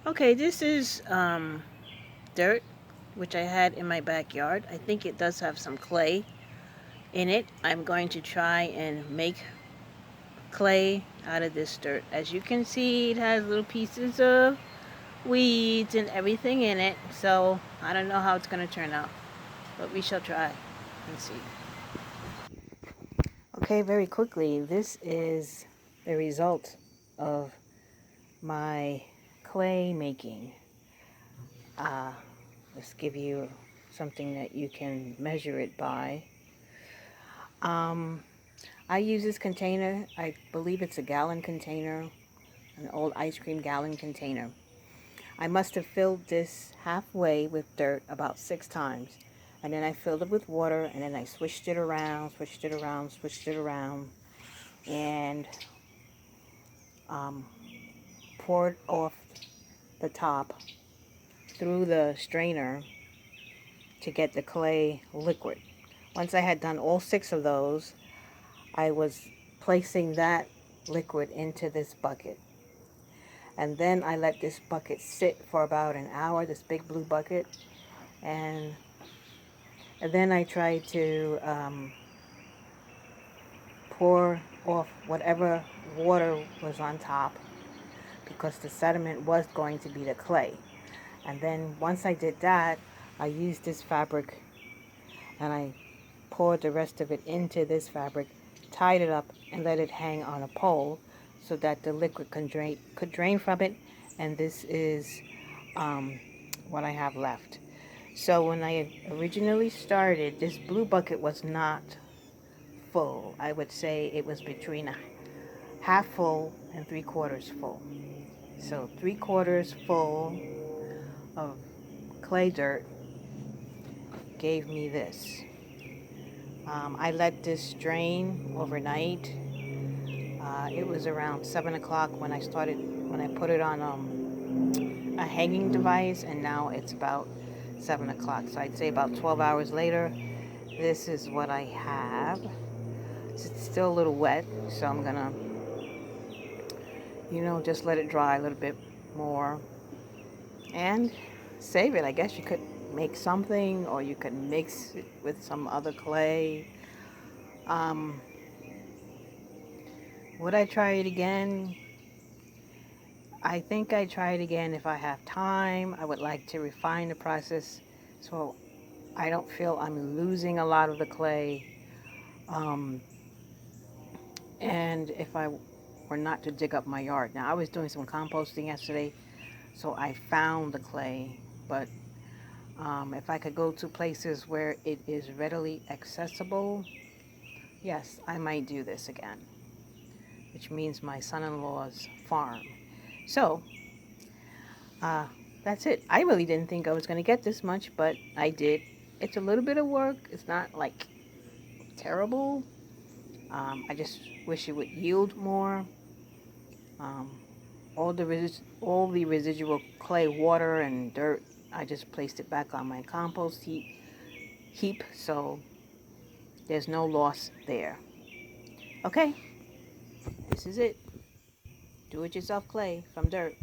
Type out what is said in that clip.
Okay, this is dirt, which I had in my backyard. I think it does have some clay in it. I'm going to try and make clay out of this dirt. As you can see, it has little pieces of weeds and everything in it. So I don't know how it's going to turn out, but we shall try and see. Okay, very quickly, this is the result of my clay making. Uh, let's give you something that you can measure it by. Um, I use this container. I believe it's a gallon container, an old ice cream gallon container. I must have filled this halfway with dirt about 6 times. And then I filled it with water, and then I switched it around, switched it around, switched it around, and um, poured off the top through the strainer to get the clay liquid. Once I had done all 6 of those, I was placing that liquid into this bucket. And then I let this bucket sit for about an hour, this big blue bucket. And, and then I tried to pour off whatever water was on top because the sediment was going to be the clay. And then once I did that, I used this fabric and I poured the rest of it into this fabric, tied it up, and let it hang on a pole so that the liquid could drain from it. And this is um, what I have left. So when I originally started, this blue bucket was not full. I would say it was between a half full and 3/4 full. So 3/4 full of clay dirt gave me this. I let this drain overnight. It was around 7 o'clock when I put it on a hanging device, and now it's about 7 o'clock. So I'd say about 12 hours later, this is what I have. It's still a little wet, so I'm gonna, just let it dry a little bit more and save it. I guess you could make something, or you could mix it with some other clay. Um, would I try it again? I think I try it again if I have time. I would like to refine the process so I don't feel I'm losing a lot of the clay. Um, and if I were not to dig up my yard. Now, I was doing some composting yesterday, so I found the clay. But if I could go to places where it is readily accessible, yes, I might do this again, which means my son-in-law's farm. So, uh, that's it. I really didn't think I was going to get this much, but I did. It's a little bit of work. It's not like terrible. I just wish it would yield more. Um, all the residual clay, water, and dirt, I just placed it back on my compost heap, so there's no loss there. Okay, this is it. Do it yourself clay from dirt.